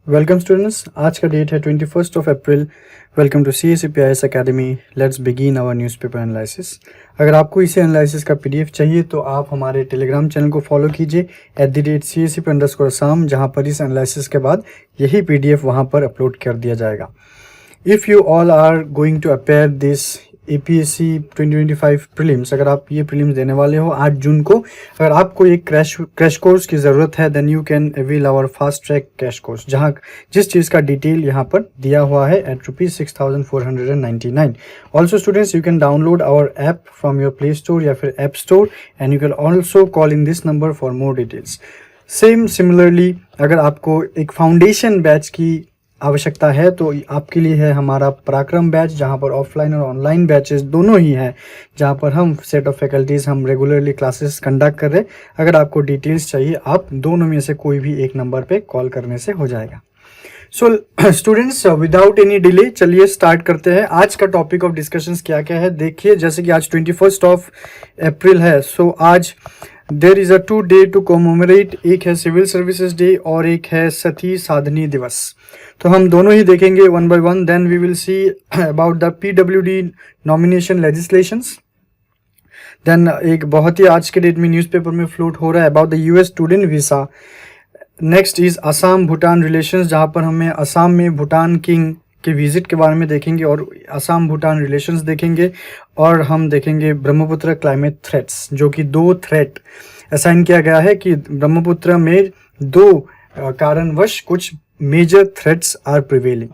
Welcome students, आज का date है 21 April. Welcome to CSEPIS academy. Let's begin our newspaper analysis. अगर आपको इसे एनालिसिस का PDF चाहिए तो आप हमारे टेलीग्राम चैनल को फॉलो कीजिए @CSEP_Assam, जहां पर इस एनालिसिस के बाद यही PDF वहां पर अपलोड कर दिया जाएगा। If you all are going to appear this APSC 2025 prelims, अगर आप ये प्रीलिम्स देने वाले हो 8 जून को, अगर आपको एक क्रैश कोर्स की ज़रूरत है then you can avail our fast track crash course, जहाँ जिस चीज़ का डिटेल यहाँ पर दिया हुआ है at ₹6,499। Also students, you can download our app from your play store या फिर app store and you can also call in this number for more details. Similarly अगर आपको एक फाउंडेशन बैच की आवश्यकता है तो आपके लिए है हमारा पराक्रम बैच, जहां पर ऑफलाइन और ऑनलाइन बैचेस दोनों ही हैं, जहां पर हम सेट ऑफ फैकल्टीज़ हम रेगुलरली क्लासेस कंडक्ट कर रहे हैं। अगर आपको डिटेल्स चाहिए आप दोनों में से कोई भी एक नंबर पे कॉल करने से हो जाएगा। So students, without any delay चलिए स्टार्ट करते हैं। आज का टॉपिक ऑफ डिस्कशंस क्या क्या है देखिए। जैसे कि आज 21 अप्रैल है, सो आज there is a 2 day to commemorate. एक है सिविल सर्विसेज डे और एक है सती साधनी दिवस। तो हम दोनों ही देखेंगे one by one. Then we will see about the PWD nomination legislations. देन एक बहुत ही आज के डेट में न्यूज़पेपर में फ्लोट हो रहा है about the US student visa. Next is Assam Bhutan relations, जहाँ पर हमें असम में भूटान किंग के विजिट के बारे में देखेंगे और असम भूटान रिलेशंस देखेंगे। और हम देखेंगे ब्रह्मपुत्र क्लाइमेट थ्रेट्स, जो कि 2 थ्रेट असाइन किया गया है कि ब्रह्मपुत्र में 2 कारणवश कुछ major threats are prevailing.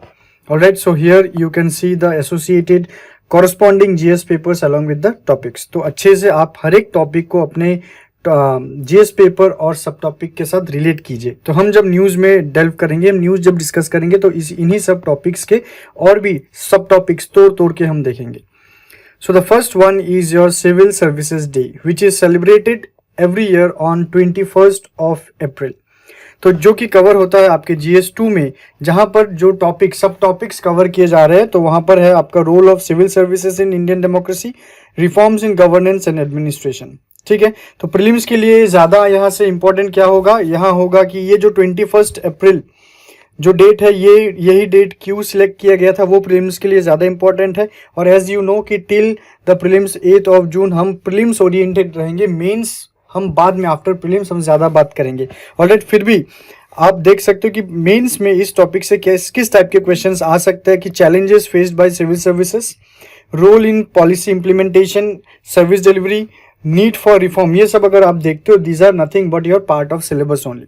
Alright, so here you can see the associated corresponding GS papers along with the topics. तो अच्छे से आप हर एक टॉपिक को अपने GS पेपर और सब टॉपिक के साथ रिलेट कीजिए। तो हम जब न्यूज़ में डेल्व करेंगे, हम न्यूज़ जब डिस्कस करेंगे तो इन्हीं सब टॉपिक्स के और भी सब टॉपिक्स तोड़ के हम देखेंगे। So the first one is your Civil Services Day, which is celebrated every year on 21st of April. तो जो कि कवर होता है आपके GS2 में, जहां पर जो टॉपिक सब टॉपिक्स कवर किए जा रहे हैं। तो वहां पर है आपका role of civil services in Indian democracy, reforms in governance and administration. ठीक है, तो प्रीलिम्स के लिए ज़्यादा यहाँ से इंपॉर्टेंट क्या होगा, यहाँ होगा कि ये जो 21 अप्रैल जो डेट है, यही डेट क्यों सिलेक्ट किया गया था, वो प्रीलिम्स के लिए ज़्यादा इंपॉर्टेंट है। और एज यू नो कि टिल द प्रीलिम्स 8 जून हम प्रीलिम्स ओरिएंटेड रहेंगे। मेंस हम बाद में आफ्टर प्रीलिम्स हम ज़्यादा बात करेंगे। ऑलराइट, फिर भी आप देख सकते हो कि मेंस में इस टॉपिक से किस टाइप के क्वेश्चंस आ सकते हैं कि challenges faced by civil services, role in policy implementation, service delivery, need for reform, ये सब अगर आप देखते हो these are nothing but your part of syllabus only.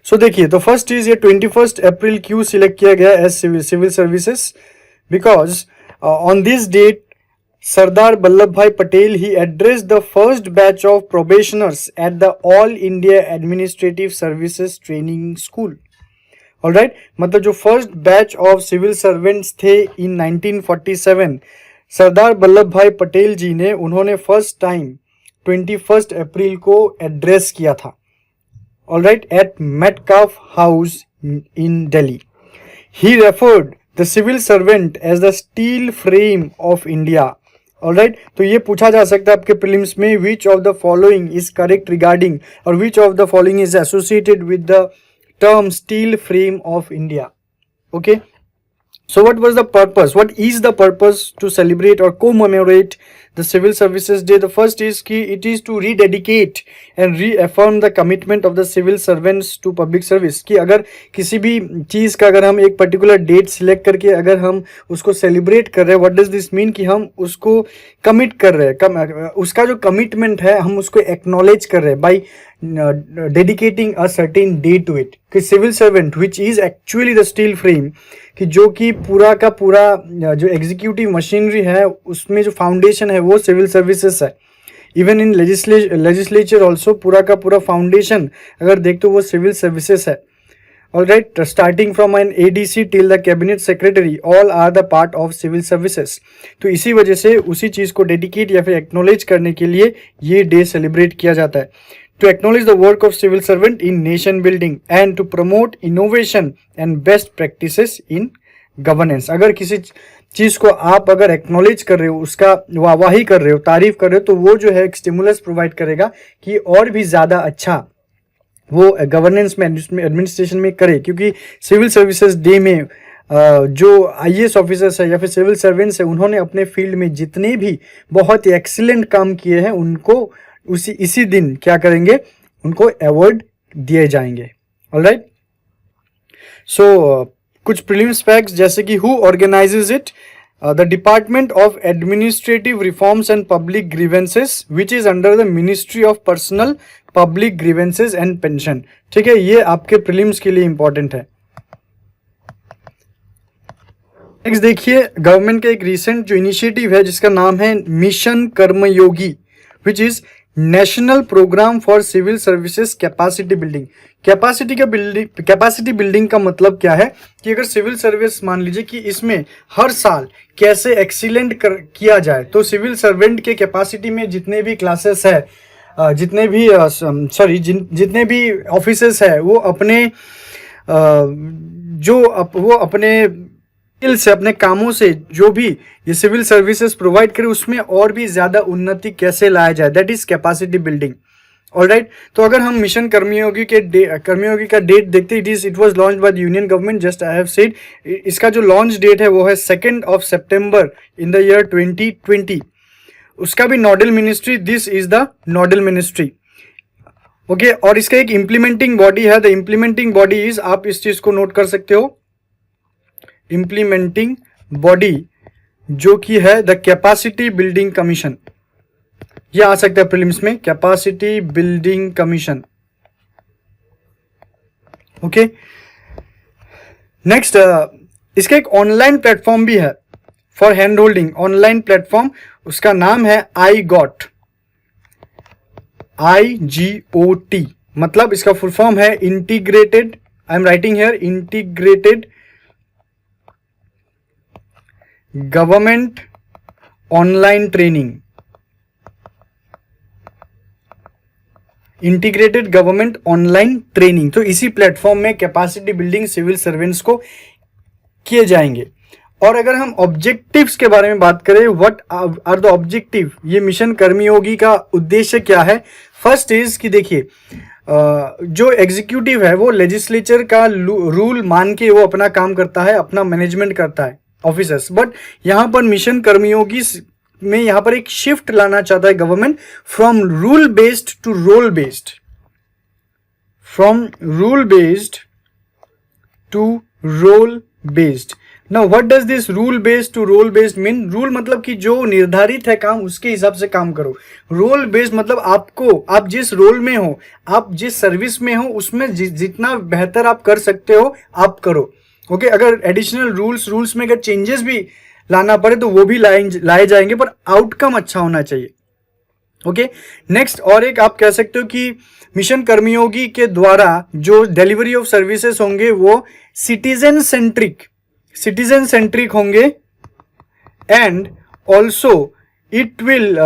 So देखिए, तो फर्स्ट इज ये 21 अप्रैल क्यों सिलेक्ट किया गया as civil services, because on this date Sardar Vallabhbhai Patel, he addressed the first batch of probationers at the All India Administrative Services Training School. Alright, मतलब जो first batch of civil servants थे in 1947, Sardar Vallabh भाई पटेल जी ने उन्होंने first time 21 अप्रैल को address किया था। Alright, at Metcalfe House in Delhi. He referred the civil servant as the steel frame of India. Alright, तो ये पूछा जा सकता है आपके प्रीलिम्स में, which of the following is correct regarding और which of the following is associated with the term steel frame of India. Okay, so what was the purpose, what is the purpose to celebrate or commemorate the civil services day? The first is कि it is to rededicate and reaffirm the commitment of the civil servants to public service। कि अगर किसी भी चीज़ का अगर हम एक particular date select करके अगर हम उसको सेलिब्रेट कर रहे हैं, व्हाट डज दिस मीन कि हम उसको कमिट कर रहे हैं, उसका जो कमिटमेंट है हम उसको एक्नॉलेज कर रहे हैं by dedicating a certain day to it. कि civil servant which is actually the steel frame, कि जो कि पूरा का पूरा जो एग्जीक्यूटिव मशीनरी है उसमें जो फाउंडेशन है वो सिविल सर्विसेज है। इवन इन लेजिस्लेचर ऑल्सो पूरा का पूरा फाउंडेशन अगर देखते हो वो सिविल सर्विसेज है। Alright, starting from an ADC till the cabinet secretary, all are the part of civil services. तो इसी वजह से उसी चीज़ को डेडिकेट या फिर एक्नॉलेज करने के लिए ये डे सेलिब्रेट किया जाता है। To acknowledge the work of civil servant in nation building and to promote innovation and best practices in governance। अगर किसी चीज़ को आप अगर एक्नॉलेज कर रहे हो, उसका वाहवाही कर रहे हो, तारीफ कर रहे हो, तो वो जो है एक स्टिमुलस प्रोवाइड करेगा कि और भी ज़्यादा अच्छा वो गवर्नेंस में, एडमिनिस्ट्रेशन में करे, क्योंकि सिविल सर्विसेज डे में जो आईएएस ऑफिसर्स है या फिर सिविल सर्वेंट्स है, उन्होंने अपने फील्ड में जितने भी बहुत ही एक्सीलेंट काम किए हैं उनको इसी दिन क्या करेंगे, उनको अवार्ड दिए जाएंगे। ऑलराइट, सो कुछ प्रीलिम्स फैक्ट्स जैसे कि who organises it, the department of administrative reforms and public grievances which is under the ministry of personnel public grievances and pension. ठीक है, ये आपके प्रीलिम्स के लिए इंपॉर्टेंट है। नेक्स्ट देखिए, गवर्नमेंट का एक रिसेंट जो इनिशिएटिव है जिसका नाम है mission Karmayogi, which is national programme for civil services capacity building. Capacity building का मतलब क्या है कि अगर सिविल सर्विस मान लीजिए कि इसमें हर साल कैसे एक्सीलेंट किया जाए, तो सिविल सर्वेंट के कैपेसिटी में जितने भी क्लासेस है, जितने भी ऑफिसर्स है, वो अपने वो अपने से, अपने कामों से जो भी ये सिविल सर्विसेज प्रोवाइड करे उसमें और भी ज्यादा उन्नति कैसे लाया जाए, that is capacity building. Alright, तो अगर हम मिशन कर्मयोगी का डेट देखते, it was launch by the union government, just I have said. इसका जो लॉन्च डेट है वो है 2 सितंबर इन द ईयर 2020। उसका भी nodal ministry, this is the nodal ministry. Okay, और इसका एक इम्प्लीमेंटिंग बॉडी है, द इम्प्लीमेंटिंग बॉडी इज, आप इस चीज को नोट कर सकते हो, इम्प्लीमेंटिंग बॉडी जो कि है द कैपेसिटी बिल्डिंग कमीशन। यह आ सकता है प्रीलिम्स में, capacity building commission. Okay, next, इसका एक ऑनलाइन प्लेटफॉर्म भी है for hand holding, online platform, उसका नाम है IGOT, IGOT, मतलब इसका फुल फॉर्म है integrated, I am writing here, integrated government online training, integrated government online training. तो इसी प्लेटफॉर्म में कैपेसिटी बिल्डिंग सिविल सर्वेंट्स को किए जाएंगे। और अगर हम ऑब्जेक्टिव्स के बारे में बात करें, व्हाट आर द ऑब्जेक्टिव, ये मिशन कर्मयोगी का उद्देश्य क्या है। फर्स्ट इज कि देखिए, जो एग्जीक्यूटिव है वो लेजिस्लेचर का रूल मान के वो अपना काम करता है, अपना मैनेजमेंट करता है ऑफिसर्स, बट यहां पर मिशन कर्मयोगी में यहां पर एक शिफ्ट लाना चाहता है government, from rule based to role based, from rule based to role based. Now what does this rule based to role based mean? Rule मतलब कि जो निर्धारित है काम उसके हिसाब से काम करो। रोल बेस्ड मतलब आप जिस रोल में हो, आप जिस सर्विस में हो, उसमें जितना बेहतर आप कर सकते हो आप करो। ओके, अगर एडिशनल रूल्स में अगर चेंजेस भी लाना पड़े तो वो भी लाए जाएंगे, पर आउटकम अच्छा होना चाहिए। ओके, नेक्स्ट, और एक आप कह सकते हो कि मिशन कर्मयोगी के द्वारा जो डिलीवरी ऑफ सर्विसेज होंगे वो सिटीजन सेंट्रिक होंगे, and also it will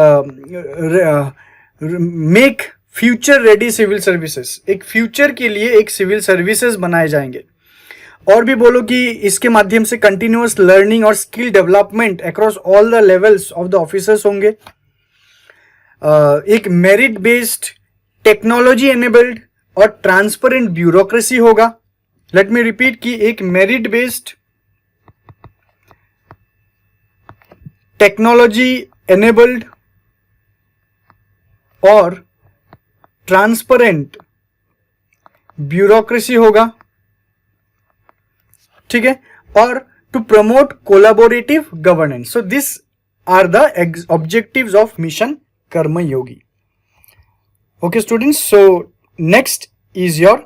make future ready civil services, एक फ्यूचर के लिए एक सिविल सर्विसेज बनाए जाएंगे। और भी बोलो कि इसके माध्यम से कंटिन्यूअस लर्निंग और skill development across all the levels of the officers होंगे। एक मेरिट बेस्ड, टेक्नोलॉजी एनेबल्ड और ट्रांसपेरेंट ब्यूरोक्रेसी होगा। लेट मी रिपीट कि एक मेरिट बेस्ड, टेक्नोलॉजी एनेबल्ड और ट्रांसपेरेंट ब्यूरोक्रेसी होगा, ठीक है, और to promote collaborative governance. So this are the objectives of mission Karmayogi. Okay students, so next is your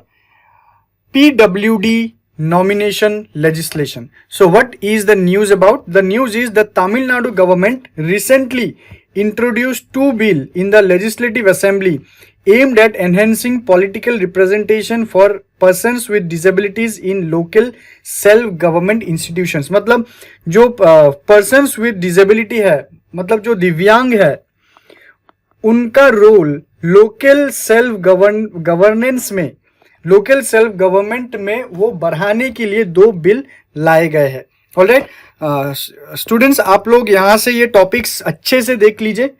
PWD nomination legislation. So what is the news about? The news is the Tamil Nadu government recently introduced 2 bills in the Legislative Assembly aimed at enhancing political representation for persons with disabilities in local self-government institutions. मतलब जो persons with disability है, मतलब जो दिव्यांग है, उनका role local self governance में, local self government में वो बढ़ाने के लिए 2 बिल लाए गए हैं। ऑलराइट स्टूडेंट्स, आप लोग यहाँ से ये टॉपिक्स अच्छे से देख लीजिए,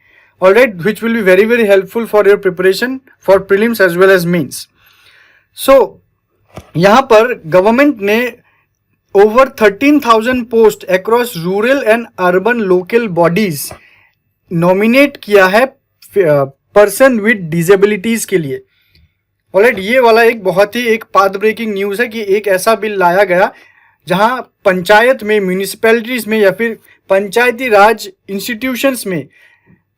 alright, which will be very very helpful for your preparation for prelims as well as mains. So यहाँ पर गवर्नमेंट ने over 13,000 post across rural and urban local bodies nominate किया है पर्सन विद डिजेबिलिटीज के लिए। ऑलराइट, ये वाला एक बहुत ही एक पाथ ब्रेकिंग न्यूज है कि एक ऐसा बिल लाया गया जहां पंचायत में, म्यूनिसिपैलिटीज में या फिर पंचायती राज इंस्टीट्यूशंस में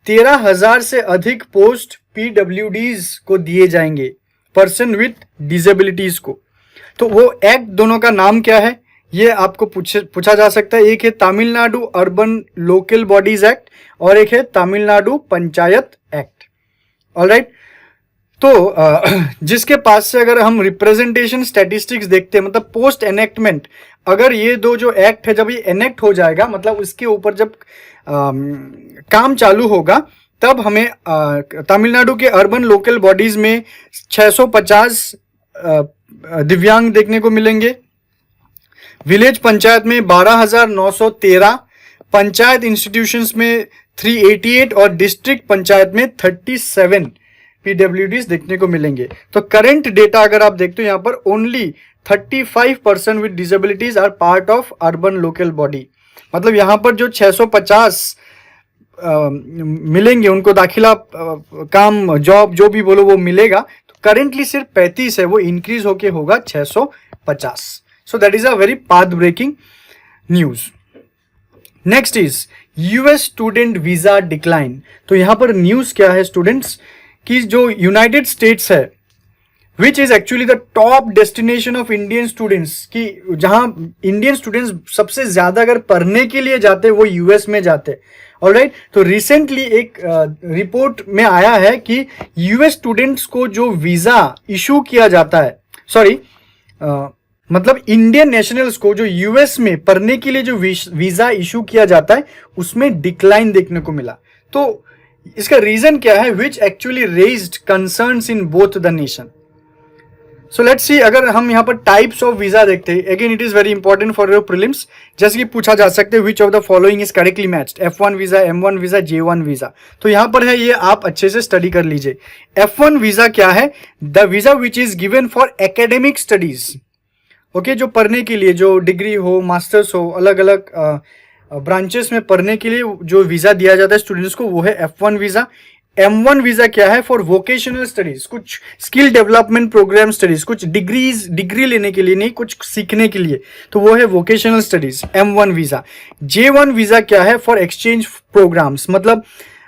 13,000 से अधिक पोस्ट पीडब्ल्यूडीज को दिए जाएंगे, पर्सन विथ डिजेबिलिटीज को। तो वो एक्ट दोनों का नाम क्या है ये आपको पूछा जा सकता है। एक है Tamil Nadu urban local bodies act और एक है तमिलनाडु पंचायत एक्ट। ऑलराइट, तो जिसके पास से अगर हम रिप्रेजेंटेशन स्टैटिस्टिक्स देखते हैं, मतलब पोस्ट एनेक्टमेंट, अगर ये दो जो एक्ट है जब ये एनेक्ट हो जाएगा, मतलब उसके ऊपर जब काम चालू होगा, तब हमें तमिलनाडु के अर्बन लोकल बॉडीज में 650 दिव्यांग देखने को मिलेंगे, विलेज पंचायत में 12,913, पंचायत इंस्टीट्यूशंस में 388 और डिस्ट्रिक्ट पंचायत में 37 पीडब्ल्यूडीज देखने को मिलेंगे। तो करंट डेटा अगर आप देखते हो यहाँ पर only 35% with disabilities are part of urban local body. मतलब यहाँ पर जो 650 मिलेंगे उनको दाखिला काम जॉब जो भी बोलो वो मिलेगा, तो करेंटली सिर्फ 35 है, वो इंक्रीज होके होगा 650। So that is a very path breaking news. Next is US student visa decline. तो यहाँ पर न्यूज क्या है स्टूडेंट्स, कि जो यूनाइटेड स्टेट्स है which is actually the top destination of Indian students, कि जहां इंडियन स्टूडेंट्स सबसे ज्यादा अगर पढ़ने के लिए जाते वो यूएस में जाते। ऑलराइट, तो रिसेंटली एक रिपोर्ट में आया है कि यूएस स्टूडेंट्स को जो वीजा इशू किया जाता है, सॉरी मतलब इंडियन नेशनल्स को जो यूएस में पढ़ने के लिए जो वीजा इशू किया जाता है उसमें डिक्लाइन देखने को मिला। तो इसका रीजन क्या है, which actually raised concerns in both the nation. So let's see, अगर हम यहाँ पर टाइप्स ऑफ वीजा देखते हैं, again it is very important for your prelims, जैसे कि पूछा जा सकते हैं विच of the following is correctly matched, F1 visa, M1 visa, J1 visa. तो यहाँ पर है, ये आप अच्छे से स्टडी कर लीजिए। F1 वीजा क्या है, the visa which is given for academic studies. Okay, जो पढ़ने के लिए, जो डिग्री हो, मास्टर्स हो, अलग अलग ब्रांचेस में पढ़ने के लिए जो वीजा दिया जाता है स्टूडेंट्स को, वो है F1 वीजा। M1 वीजा क्या है, फॉर वोकेशनल स्टडीज, कुछ स्किल डेवलपमेंट प्रोग्राम स्टडीज, कुछ डिग्री लेने के लिए नहीं, कुछ सीखने के लिए, तो वो है vocational studies, M1 visa. J1 visa क्या है, फॉर एक्सचेंज प्रोग्राम्स, मतलब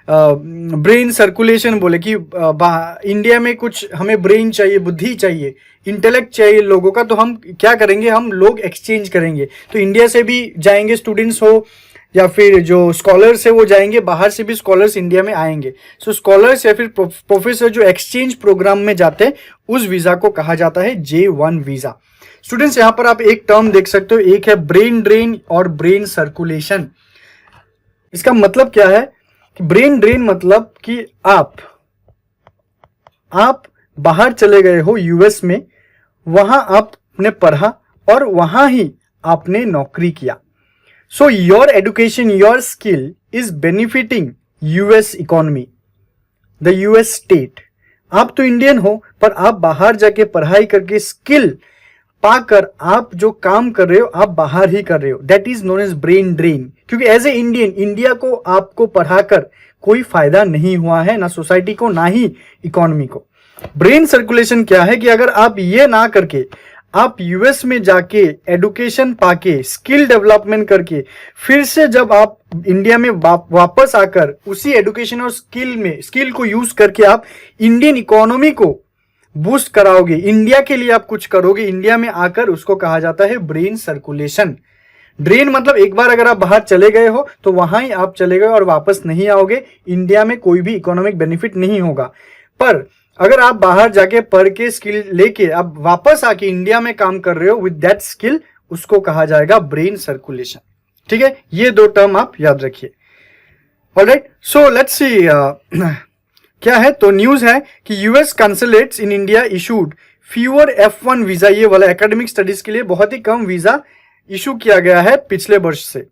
ब्रेन सर्कुलेशन बोले कि इंडिया में कुछ हमें ब्रेन चाहिए, बुद्धि चाहिए, इंटेलेक्ट चाहिए लोगों का, तो हम क्या करेंगे, हम लोग एक्सचेंज करेंगे। तो इंडिया से भी जाएंगे स्टूडेंट्स हो या फिर जो स्कॉलर्स है वो जाएंगे, बाहर से भी स्कॉलर्स इंडिया में आएंगे। सो स्कॉलर्स या फिर प्रोफेसर जो एक्सचेंज प्रोग्राम में जाते हैं उस वीजा को कहा जाता है J1 वीजा। स्टूडेंट्स यहाँ पर आप एक टर्म देख सकते हो, एक है ब्रेन ड्रेन और ब्रेन सर्कुलेशन। इसका मतलब क्या है, ब्रेन ड्रेन मतलब कि आप बाहर चले गए हो यूएस में, वहां आपने पढ़ा और वहां ही आपने नौकरी किया। So your education, your skill is benefiting US economy, the US state. आप तो इंडियन हो पर आप बाहर जाके पढ़ाई करके स्किल पाकर आप जो काम कर रहे हो आप बाहर ही कर रहे हो, that is known as brain drain. क्योंकि एज ए इंडियन इंडिया को आपको पढ़ाकर कोई फायदा नहीं हुआ है, ना सोसाइटी को ना ही इकोनॉमी को। ब्रेन सर्कुलेशन क्या है कि अगर आप ये ना करके आप यूएस में जाके एडुकेशन पाके स्किल डेवलपमेंट करके फिर से जब आप इंडिया में वापस आकर उसी एडुकेशन और स्किल को यूज करके आप इंडियन इकोनॉमी को बूस्ट कराओगे, इंडिया के लिए आप कुछ करोगे इंडिया में आकर, उसको कहा जाता है ब्रेन सर्कुलेशन। ड्रेन मतलब एक बार अगर आप बाहर चले गए हो तो वहां ही आप चले गए और वापस नहीं आओगे, इंडिया में कोई भी इकोनॉमिक बेनिफिट नहीं होगा। पर अगर आप बाहर जाके पढ़ के स्किल लेके आप वापस आके इंडिया में काम कर रहे हो विद दैट स्किल, उसको कहा जाएगा ब्रेन सर्कुलेशन। ठीक है, ये दो टर्म आप याद रखिए। ऑलराइट, सो लेट्स सी क्या है। तो न्यूज है कि US consulates in India issued fewer F1 visa, ये वाला एकेडमिक स्टडीज के लिए बहुत ही कम वीजा इशू किया गया है पिछले वर्ष से।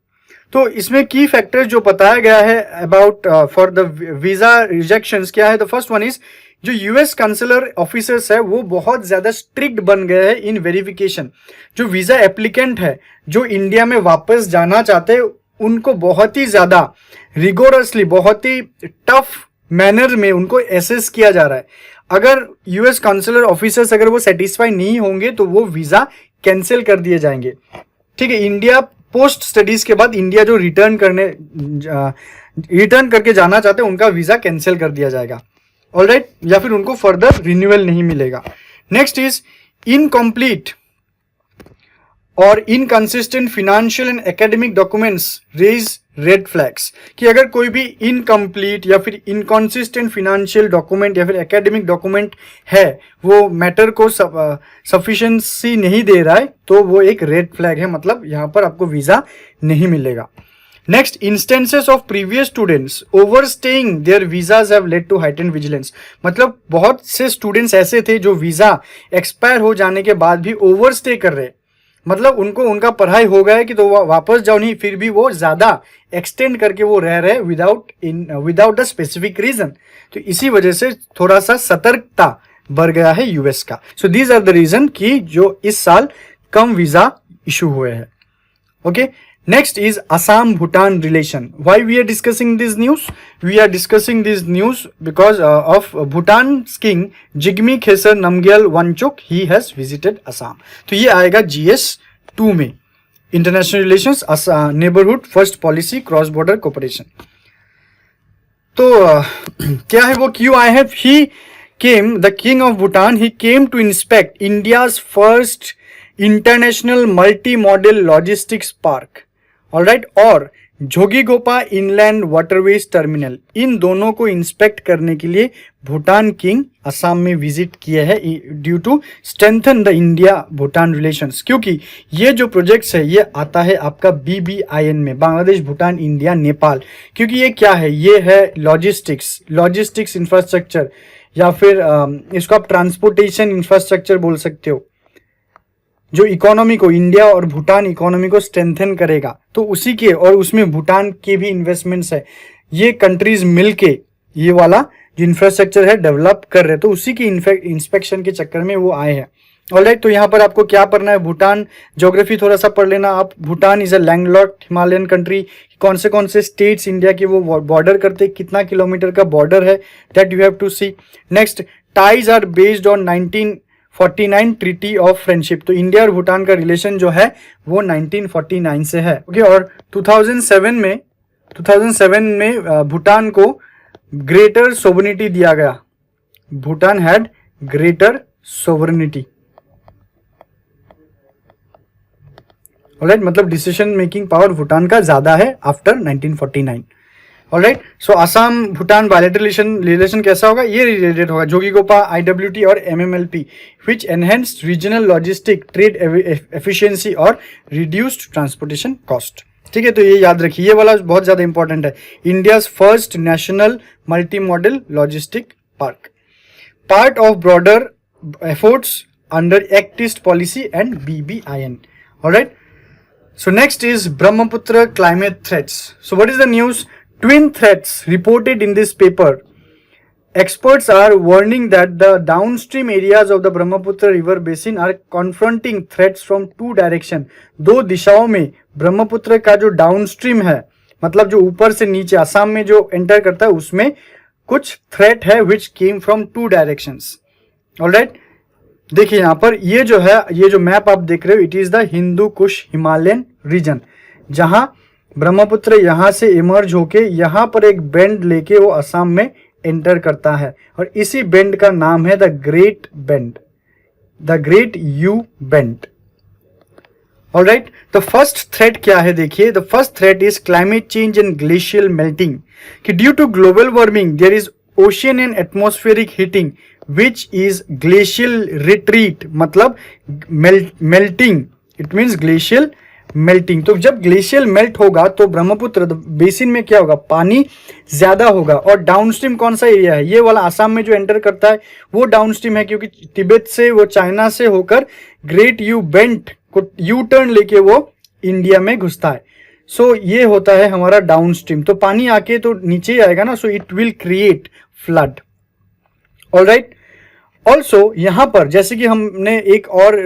तो इसमें की फैक्टर्स जो बताया गया है about for the visa rejections क्या है, द फर्स्ट वन इज जो यूएस काउंसलर ऑफिसर्स है वो बहुत ज्यादा स्ट्रिक्ट बन गए हैं इन वेरिफिकेशन। जो वीजा एप्लीकेंट है जो इंडिया में वापस जाना चाहते हैं उनको बहुत ही ज्यादा रिगोरसली, बहुत ही टफ मैनर में उनको एसेस किया जा रहा है। अगर यूएस काउंसलर ऑफिसर्स अगर वो सेटिस्फाई नहीं होंगे तो वो वीजा कैंसिल कर दिए जाएंगे। ठीक है, इंडिया पोस्ट स्टडीज के बाद इंडिया जो रिटर्न करके जाना चाहते हैं उनका वीजा कैंसिल कर दिया जाएगा। ऑलराइट, या फिर उनको फर्दर रिन्यूअल नहीं मिलेगा। नेक्स्ट इज इनकम्प्लीट और inconsistent financial and academic documents raise red flags, कि अगर कोई भी इनकम्प्लीट या फिर इनकंसिस्टेंट फिनेंशियल डॉक्यूमेंट या फिर एकेडमिक डॉक्यूमेंट है, वो मैटर को सफिशिएंसी नहीं दे रहा है, तो वो एक रेड फ्लैग है, मतलब यहाँ पर आपको वीजा नहीं मिलेगा। Next, instances of previous students overstaying their visas have led to heightened vigilance, मतलब बहुत से स्टूडेंट्स ऐसे थे जो वीजा एक्सपायर हो जाने के बाद भी ओवरस्टे कर रहे, मतलब उनको उनका पढ़ाई हो गया है कि तो वापस जाओ नहीं, फिर भी वो ज्यादा एक्सटेंड करके वो रह रहे विदाउट अ स्पेसिफिक रीजन। तो इसी वजह से थोड़ा सा सतर्कता बढ़ गया है यूएस का। So these are the reason कि जो इस साल कम वीजा इशू हुए हैं। ओके, next is Assam Bhutan relation. Why we are discussing this news? We are discussing this news because of Bhutan's king Jigme Khesar Namgyal Wangchuk. He has visited Assam. तो ये आएगा GS 2 में, international relations, neighbourhood, first policy, cross border cooperation. तो क्या है वो, क्यों आए हैं? He came, the king of Bhutan, he came to inspect India's first international multi modal logistics park, alright, और जोगीघोपा इनलैंड वाटरवेज टर्मिनल। इन दोनों को इंस्पेक्ट करने के लिए भूटान किंग असम में विजिट किए हैं due to strengthen the India Bhutan relations, क्योंकि ये जो प्रोजेक्ट्स है ये आता है आपका BBIN में, बांग्लादेश, भूटान, इंडिया, नेपाल। क्योंकि ये क्या है, ये है लॉजिस्टिक्स इंफ्रास्ट्रक्चर, या फिर इसको आप ट्रांसपोर्टेशन इंफ्रास्ट्रक्चर बोल सकते हो, जो इकोनॉमी को, इंडिया और भूटान इकोनॉमी को स्ट्रेंथन करेगा। तो उसी के, और उसमें भूटान के भी इन्वेस्टमेंट्स है, ये कंट्रीज मिलके ये वाला जो इंफ्रास्ट्रक्चर है डेवलप कर रहे हैं, तो उसी की इंस्पेक्शन के चक्कर में वो आए हैं। ऑलराइट, तो यहाँ पर आपको क्या पढ़ना है, भूटान ज्योग्राफी थोड़ा सा पढ़ लेना आप। Bhutan is a landlocked Himalayan country, कौन से स्टेट्स इंडिया के वो बॉर्डर करते, कितना किलोमीटर का बॉर्डर है, that you have to see. Next, ties are based on 1949 treaty of friendship, तो इंडिया और भूटान का रिलेशन जो है वो 1949 से है। ओके, और 2007 में भूटान को ग्रेटर सोवरेनिटी दिया गया। Bhutan had greater sovereignty, alright, मतलब डिसीजन मेकिंग पावर भूटान का ज्यादा है after 1949। Alright, so Assam Bhutan bilateral relation कैसा होगा, ये रिलेटेड होगा जोगीघोपा, IWT और MMLP, which enhanced regional logistic trade efficiency और रिड्यूस्ड ट्रांसपोर्टेशन कॉस्ट। ठीक है, तो ये याद रखिए, ये वाला बहुत ज्यादा इंपॉर्टेंट है। India's first national multi modal logistic park, part of broader efforts under act east policy and BBIN। Alright, so next is Brahmaputra climate threats. So what is the news? Twin threats reported in this paper. Experts are warning that the downstream areas of the Brahmaputra river basin are confronting threats from two direction. दो दिशाओं में ब्रह्मपुत्र का जो downstream है, मतलब जो ऊपर से नीचे असम में जो एंटर करता है, उसमें कुछ थ्रेट है which came from two directions. Alright, देखिए यहाँ पर ये जो है, ये जो मैप आप देख रहे हो, it is the Hindu Kush Himalayan region, जहां ब्रह्मपुत्र यहां से इमर्ज होके यहां पर एक बेंड लेके वो असम में एंटर करता है, और इसी बेंड का नाम है the great bend, the great U bend. Alright, the first threat क्या है, देखिए, the first threat is climate change and glacial melting, कि due to global warming there is ocean and atmospheric heating which is glacial retreat, मतलब melting, it means glacial melting। तो जब glacial melt होगा तो Brahmaputra basin में क्या होगा, पानी ज्यादा होगा। और डाउनस्ट्रीम कौन सा एरिया है, ये वाला असम में जो एंटर करता है वो डाउनस्ट्रीम है, क्योंकि तिब्बत से, वो चाइना से होकर ग्रेट यू बेंट को यू टर्न लेके वो इंडिया में घुसता है। सो ये होता है हमारा डाउनस्ट्रीम, तो पानी आके तो नीचे आएगा ना, so it will create flood. Alright. Also यहाँ पर जैसे कि हमने एक और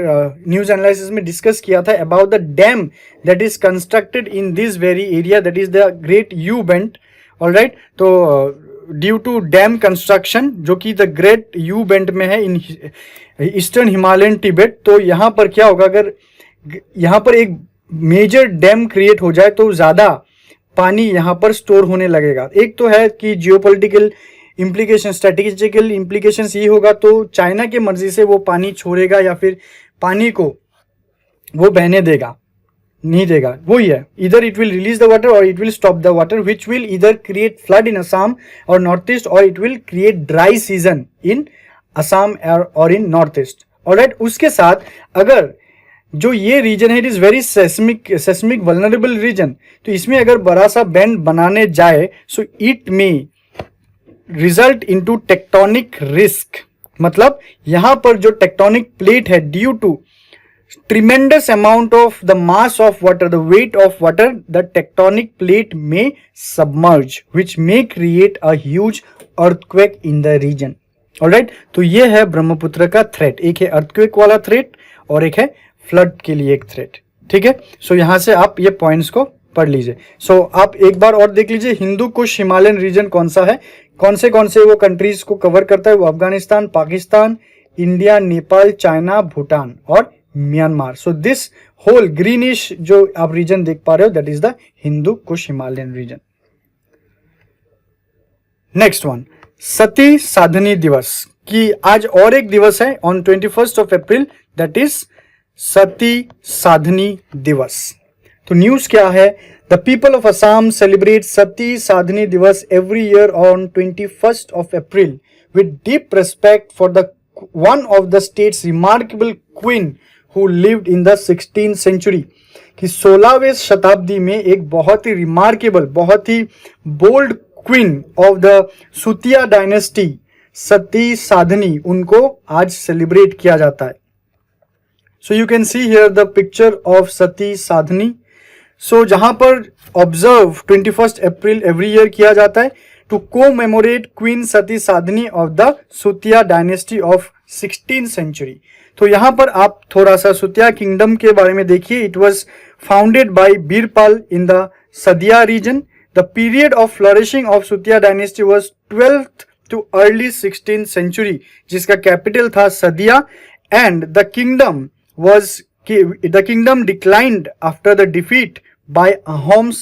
न्यूज एनालिसिस में डिस्कस किया था about the dam that is constructed in this very area, that is the great you bent, alright. तो ड्यू टू डैम कंस्ट्रक्शन जो कि द ग्रेट यू बेंट में है इन ईस्टर्न हिमालयन तिब्बत, तो यहाँ पर क्या होगा, अगर यहाँ पर एक मेजर डैम क्रिएट हो जाए तो ज़्यादा पानी यहाँ पर स्टोर होने लगेगा। एक तो है कि जियोपॉलिटिकल इम्प्लीकेशन, स्ट्रेटेजिकल इम्प्लीकेशंस ये होगा, तो चाइना के मर्जी से वो पानी छोड़ेगा या फिर पानी को वो बहने देगा, नहीं देगा, वही है, इधर it will release the water और it will stop the water which will इधर क्रिएट फ्लड इन असम और नॉर्थ ईस्ट, और it will create dry season in Assam और इन नॉर्थ ईस्ट, ऑलराइट। उसके साथ अगर जो ये रीजन है it is very seismic vulnerable region, तो इसमें अगर बड़ा सा बैंड बनाने जाए so it may result into tectonic risk, मतलब यहां पर जो टेक्टोनिक प्लेट है due to tremendous amount of the mass of water, the weight of water, the tectonic plate में submerge which may create a huge earthquake in the region, alright. तो ये है ब्रह्मपुत्र का थ्रेट, एक है अर्थक्वेक वाला threat और एक है फ्लड के लिए एक थ्रेट, ठीक है। सो यहां से आप ये पॉइंट्स को पढ़ लीजिए। सो आप एक बार और देख लीजिए हिंदू कुश हिमालयन रीजन कौन सा है, कौन से वो कंट्रीज को कवर करता है, वो अफगानिस्तान, पाकिस्तान, इंडिया, नेपाल, चाइना, भूटान और Myanmar. So this whole greenish जो आप रीजन देख पा रहे हो that is the Hindu Kush Himalayan region. Next one, Sati Sadhani दिवस की आज और एक दिवस है on 21 of April, that is Sati Sadhani दिवस। तो न्यूज क्या है, the people of Assam celebrate Sati Sadhani दिवस every year on 21 of April with deep respect for the one of the state's remarkable queen who lived in the 16th century. कि 16वीं शताब्दी में एक बहुत ही रिमार्केबल, बहुत ही bold queen of the Sutiya dynasty Sati Sadhani, उनको आज सेलिब्रेट किया जाता है। So you can see here the picture of Sati साधनी। So जहां पर ऑब्जर्व 21 अप्रैल एवरी ईयर किया जाता है to commemorate queen Sati Sadhani of the Sutiya dynasty of 16th century. तो यहां पर आप थोड़ा सा सुतिया किंगडम के बारे में देखिए। It was founded by Birpal in the Sadiya region. The period of flourishing of Sutiya dynasty was 12th to early 16th century, जिसका कैपिटल था Sadiya, and the kingdom declined after the defeat by Ahoms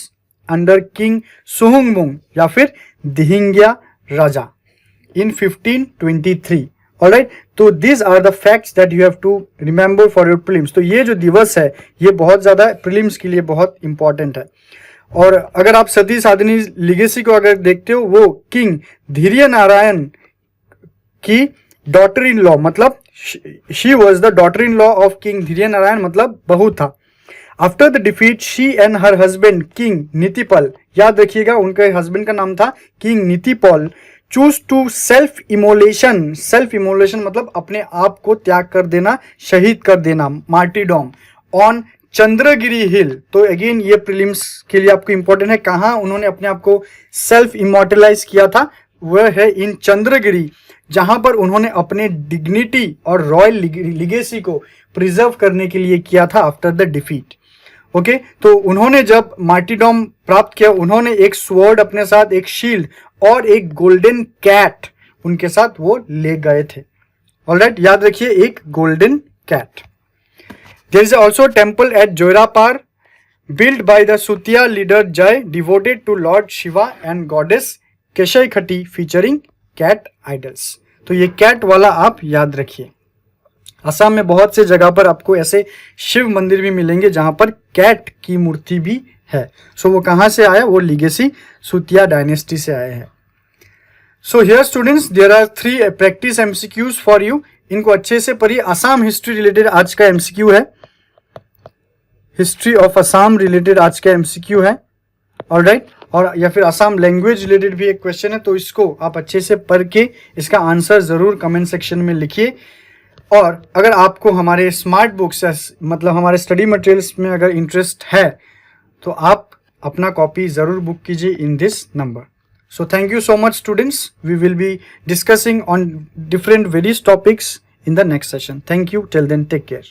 under King Suhumung या फिर दिहिंग्या राजा in 1523, alright। तो these are the facts that you have to remember for your prelims। तो ये जो दिवस है ये बहुत ज़्यादा prelims के लिए बहुत important है। और अगर आप सती साधनी लिगेसी को अगर देखते हो, वो किंग धीर्य नारायण की डॉटर इन लॉ, मतलब she was the daughter in law of king Dhirya Narayan, मतलब बहू था। After the defeat she and her husband king Nitipal, याद रखिएगा उनके हस्बैंड का नाम था king Nitipal, chose to self immolation. Self immolation मतलब अपने आप को त्याग कर देना, शहीद कर देना, मार्टीडॉम ऑन चंद्रगिरी हिल। तो अगेन ये प्रीलिम्स के लिए आपको इंपॉर्टेंट है, कहाँ उन्होंने अपने आप को सेल्फ इमोर्टलाइज किया था, वह है इन चंद्रगिरी, जहां पर उन्होंने अपने डिग्निटी और रॉयल लिगेसी को प्रिजर्व करने के लिए किया था आफ्टर द डिफीट। ओके, तो उन्होंने जब मार्टीडॉम प्राप्त किया, उन्होंने एक स्वॉर्ड अपने साथ, एक शील्ड और एक गोल्डन कैट उनके साथ वो ले गए थे। ऑलराइट, याद रखिए एक golden cat. There is also temple at Jorapar built by the Sutiya leader Jai, devoted to Lord Shiva and goddess केशई खटी फीचरिंग कैट आइडल्स। तो ये कैट वाला आप याद रखिए। असम में बहुत से जगह पर आपको ऐसे शिव मंदिर भी मिलेंगे जहां पर कैट की मूर्ति भी है। सो वो कहां से आया, वो लिगेसी सुतिया डायनेस्टी से आए हैं। So here students there are 3 practice MCQs for you, इनको अच्छे से पढ़िए। असम हिस्ट्री रिलेटेड आज का एमसीक्यू है, हिस्ट्री ऑफ असम रिलेटेड आज का एमसीक्यू है, ऑलराइट। और या फिर असम लैंग्वेज रिलेटेड भी एक क्वेश्चन है, तो इसको आप अच्छे से पढ़ के इसका आंसर जरूर कमेंट सेक्शन में लिखिए। और अगर आपको हमारे स्मार्ट बुक्स मतलब हमारे स्टडी मटेरियल्स में अगर इंटरेस्ट है तो आप अपना कॉपी ज़रूर बुक कीजिए इन this number. So thank you so much, students. We will be discussing on different various topics in the next session. Thank you. Till then, take care.